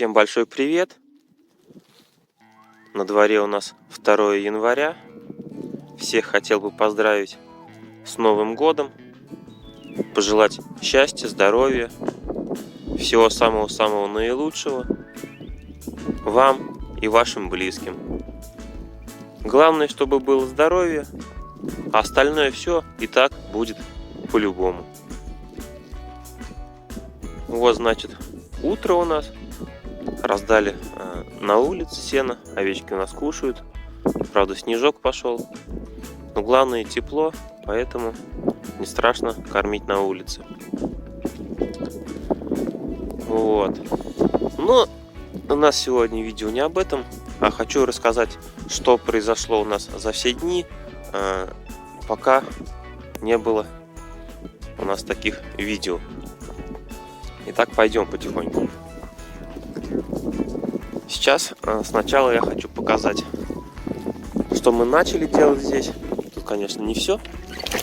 Всем большой привет! На дворе у нас 2 января. Всех хотел бы поздравить с Новым годом, пожелать счастья, здоровья, всего самого-самого наилучшего вам и вашим близким. Главное, чтобы было здоровье, а остальное все и так будет по-любому. Вот, значит, утро у нас. Раздали на улице сено, овечки у нас кушают. Правда, снежок пошел. Но главное тепло, поэтому не страшно кормить на улице. Вот. Но у нас сегодня видео не об этом, а хочу рассказать, что произошло у нас за все дни, пока не было у нас таких видео. Итак, пойдем потихоньку. Сейчас сначала я хочу показать, что мы начали делать здесь. Тут, конечно, не все,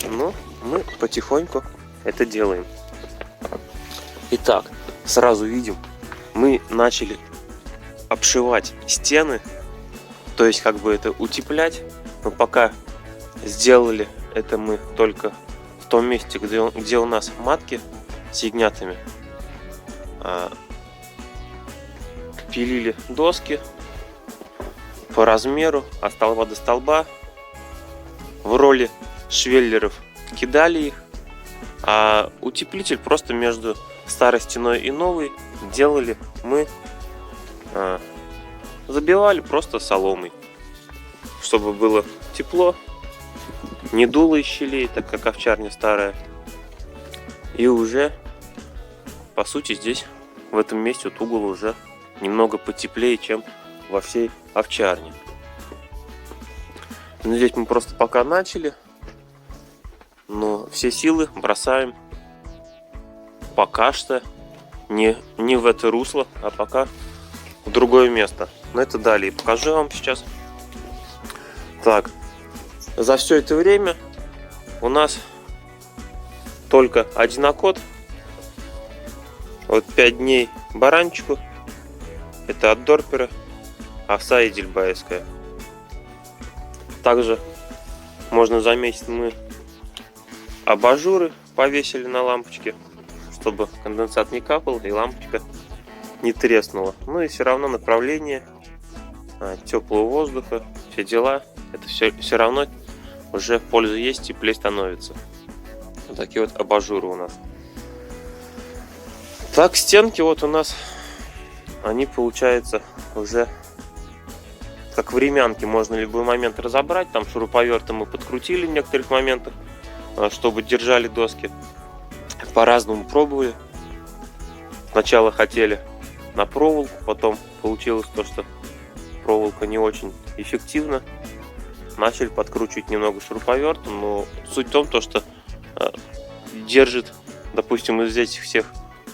но мы потихоньку это делаем. Итак, сразу видим, мы начали обшивать стены, то есть как бы это утеплять, но пока сделали это мы только в том месте, где у нас матки с ягнятами. Пилили доски по размеру от столба до столба, в роли швеллеров кидали их, а утеплитель просто между старой стеной и новой делали мы, забивали просто соломой, чтобы было тепло, не дуло из щелей, так как овчарня старая. И уже по сути здесь в этом месте вот угол уже немного потеплее, чем во всей овчарне. Но здесь мы просто пока начали, но все силы бросаем пока что не в это русло, а пока в другое место. Но это далее покажу вам сейчас. Так, за все это время у нас только один окот. Вот 5 дней баранчику. Это от Дорпера, овса эдельвейская. Также можно заметить, мы абажуры повесили на лампочке, чтобы конденсат не капал и лампочка не треснула. Ну и все равно направление теплого воздуха, все дела, это все равно уже польза есть, теплее становится. Вот такие вот абажуры у нас. Так, стенки вот у нас, они, получается, уже как времянки, можно в любой момент разобрать. Там шуруповертом мы подкрутили в некоторых моментах, чтобы держали доски. По-разному пробовали. Сначала хотели на проволоку, потом получилось то, что проволока не очень эффективна. Начали подкручивать немного шуруповертом, но суть в том, то, что держит, допустим, из этих всех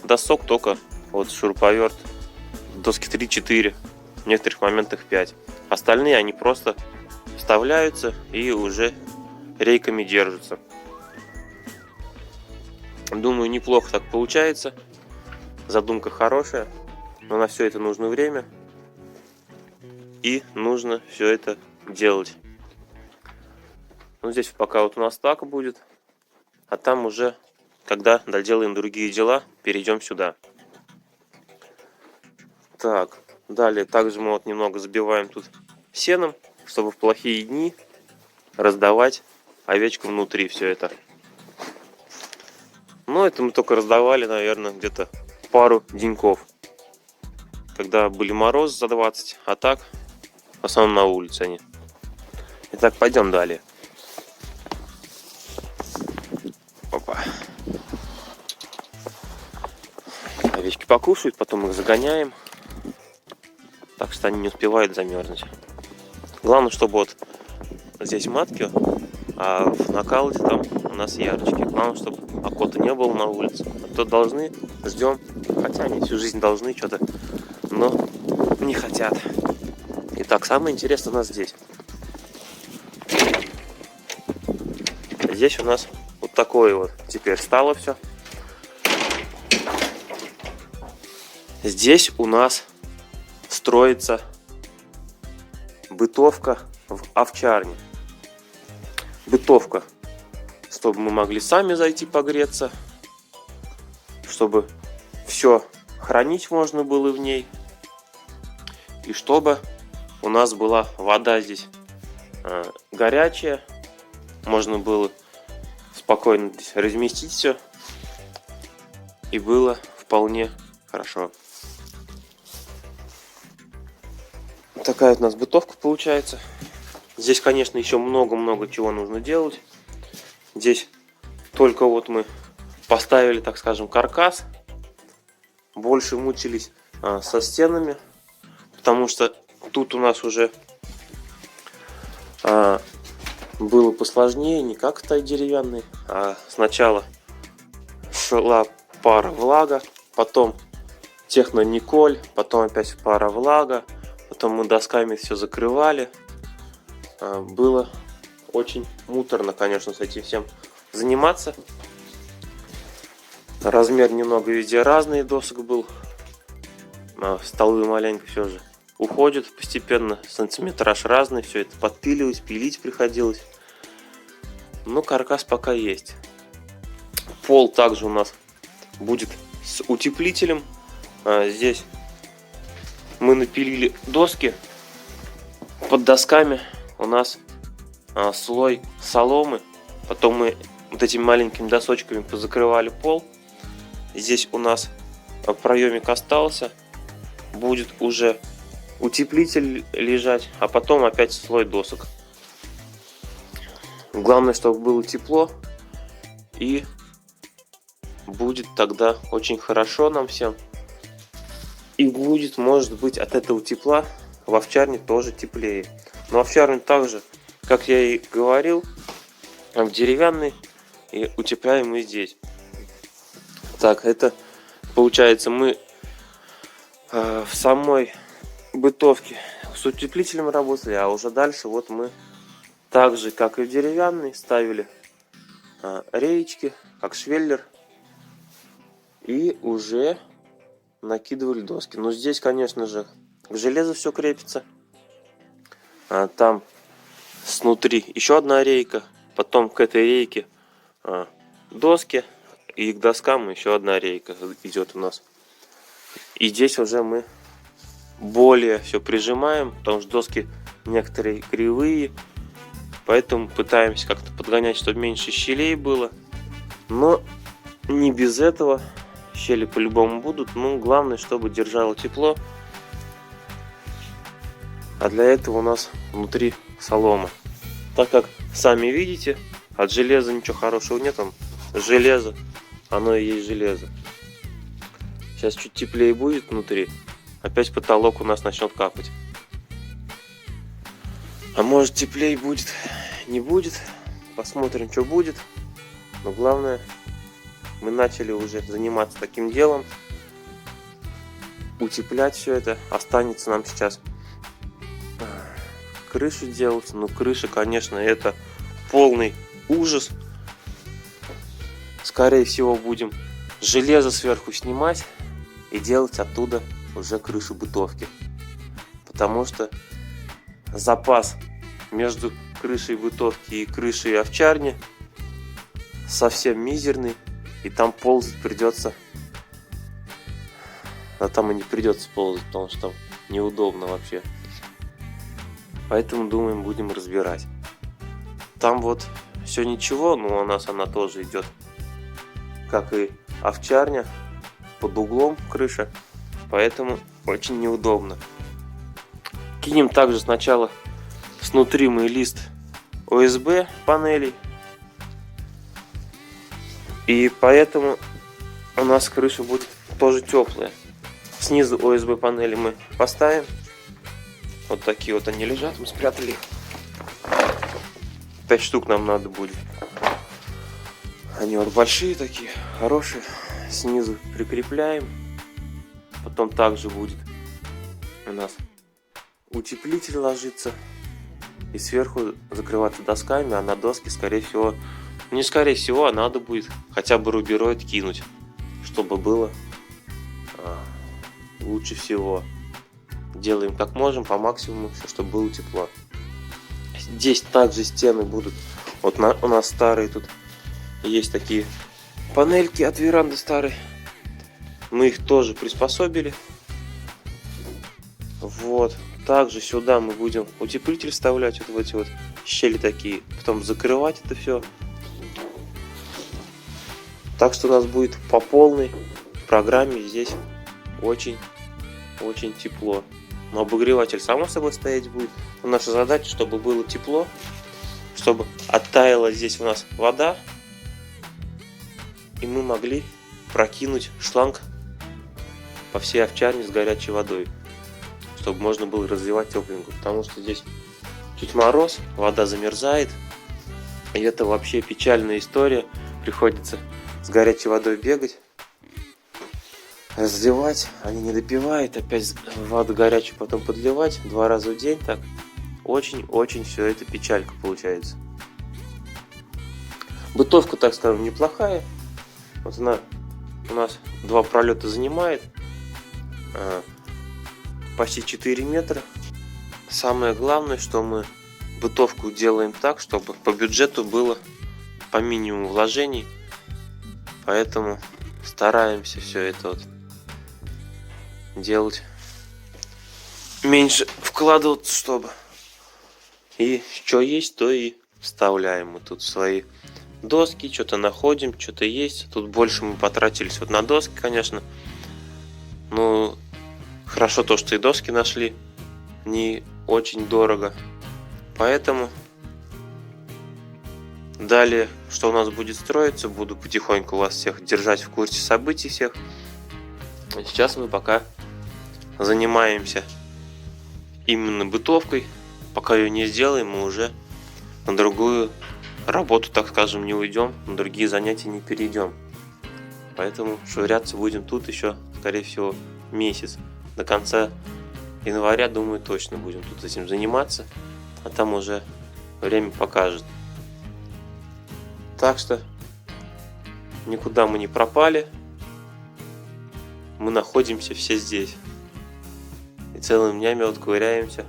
досок только вот шуруповерт доски 3-4, в некоторых моментах 5. Остальные они просто вставляются и уже рейками держатся. Думаю, неплохо так получается. Задумка хорошая, но на все это нужно время и нужно все это делать. Ну, здесь пока вот у нас так будет, а там уже, когда доделаем другие дела, перейдем сюда. Так, далее также мы вот немного забиваем тут сеном, чтобы в плохие дни раздавать овечкам внутри все это. Но это мы только раздавали, наверное, где-то пару деньков, когда были морозы за 20, а так в основном на улице они. Итак, пойдем далее. Опа. Овечки покушают, потом их загоняем, так что они не успевают замерзнуть. Главное, чтобы вот здесь матки, а в накалоте там у нас ярочки. Главное, чтобы окота не было на улице. А то должны, ждем, хотя они всю жизнь должны что-то, но не хотят. Итак, самое интересное у нас здесь. Здесь у нас вот такое вот теперь стало все. Здесь у нас строится бытовка в овчарне. Бытовка, чтобы мы могли сами зайти погреться, чтобы все хранить можно было в ней, и чтобы у нас была вода здесь горячая, можно было спокойно здесь разместить все, и было вполне хорошо. Такая вот у нас бытовка получается. Здесь, конечно, еще много-много чего нужно делать. Здесь только вот мы поставили, так скажем, каркас. Больше мучились со стенами, потому что тут у нас уже было посложнее, не как тай деревянный, а сначала шла пара влага, потом техно-николь, потом опять пара влага, потом мы досками все закрывали. Было очень муторно, конечно, с этим всем заниматься. Размер немного везде разный досок был. Столы маленько все же уходят постепенно, сантиметраж разный, все это подпиливать, пилить приходилось. Но каркас пока есть. Пол также у нас будет с утеплителем. Здесь мы напилили доски. Под досками у нас слой соломы. Потом мы вот этими маленькими досочками позакрывали пол. Здесь у нас проемик остался. Будет уже утеплитель лежать, а потом опять слой досок. Главное, чтобы было тепло, и будет тогда очень хорошо нам всем. И будет, может быть, от этого тепла в овчарне тоже теплее. Но овчарню также, как я и говорил, в деревянный, и утепляем и здесь. Так, это получается мы в самой бытовке с утеплителем работали, а уже дальше вот мы так же, как и в деревянный, ставили реечки, как швеллер, и уже накидывали доски. Но здесь, конечно же, к железу все крепится. Там снутри еще одна рейка, потом к этой рейке доски, и к доскам еще одна рейка идет у нас. И здесь уже мы более все прижимаем, потому что доски некоторые кривые, поэтому пытаемся как-то подгонять, чтобы меньше щелей было. Но не без этого. Щели по-любому будут, но главное, чтобы держало тепло. А для этого у нас внутри солома. Так как сами видите, от железа ничего хорошего нет, железо, оно и есть железо. Сейчас чуть теплее будет внутри, опять потолок у нас начнет капать. А может теплее будет, не будет, посмотрим, что будет. Но главное, мы начали уже заниматься таким делом, утеплять все это. Останется нам сейчас крышу делать. Ну, крыша, конечно, это полный ужас. Скорее всего, будем железо сверху снимать и делать оттуда уже крышу бытовки. Потому что запас между крышей бытовки и крышей овчарни совсем мизерный. И там ползать придется. А там и не придется ползать, потому что там неудобно вообще. Поэтому, думаем, будем разбирать. Там вот все ничего, но у нас она тоже идет, как и овчарня, под углом крыша. Поэтому очень неудобно. Кинем также сначала снутри мы лист ОСБ панелей. И поэтому у нас крыша будет тоже теплая. Снизу ОСБ панели мы поставим. Вот такие вот они лежат, мы спрятали их. 5 штук нам надо будет. Они вот большие такие, хорошие. Снизу прикрепляем. Потом также будет у нас утеплитель ложится. И сверху закрываться досками, а на доски, скорее всего, не скорее всего, а надо будет хотя бы рубероид кинуть, чтобы было лучше всего. делаем как можем, по максимуму, все, чтобы было тепло. Здесь также стены будут. Вот у нас старые тут есть такие панельки от веранды старые. Мы их тоже приспособили. Вот. Также сюда мы будем утеплитель вставлять, вот в эти вот щели такие. Потом закрывать это все. Так что у нас будет по полной программе здесь очень тепло. Но обогреватель само собой стоять будет. Но наша задача, чтобы было тепло, чтобы оттаяла здесь у нас вода, и мы могли прокинуть шланг по всей овчарне с горячей водой, чтобы можно было разливать тепленькую. Потому что здесь чуть мороз, вода замерзает, и это вообще печальная история. Приходится с горячей водой бегать, разливать, они не допивают, опять воду горячую потом подливать 2 раза в день. Так очень все это печалька получается. Бытовка, так скажем, неплохая. Вот она у нас 2 пролета занимает, почти 4 метра. Самое главное, что мы бытовку делаем так, чтобы по бюджету было по минимуму вложений, поэтому стараемся все это вот делать меньше, вкладываться, чтобы и что есть, то и вставляем. Мы тут свои доски, что-то находим, что-то есть. Тут больше мы потратились вот на доски, конечно. Ну, хорошо то, что и доски нашли не очень дорого. Поэтому далее, что у нас будет строиться, буду потихоньку вас всех держать в курсе событий всех. Сейчас мы пока занимаемся именно бытовкой. Пока ее не сделаем, мы уже на другую работу, так скажем, не уйдем, на другие занятия не перейдем. Поэтому швыряться будем тут еще, скорее всего, месяц. До конца января, думаю, точно будем тут этим заниматься. А там уже время покажет. Так что никуда мы не пропали. Мы находимся все здесь. И целыми днями вот ковыряемся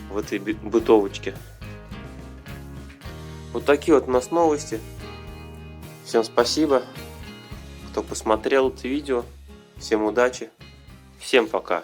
в этой бытовочке. Вот такие вот у нас новости. Всем спасибо, кто посмотрел это видео. Всем удачи. Всем пока.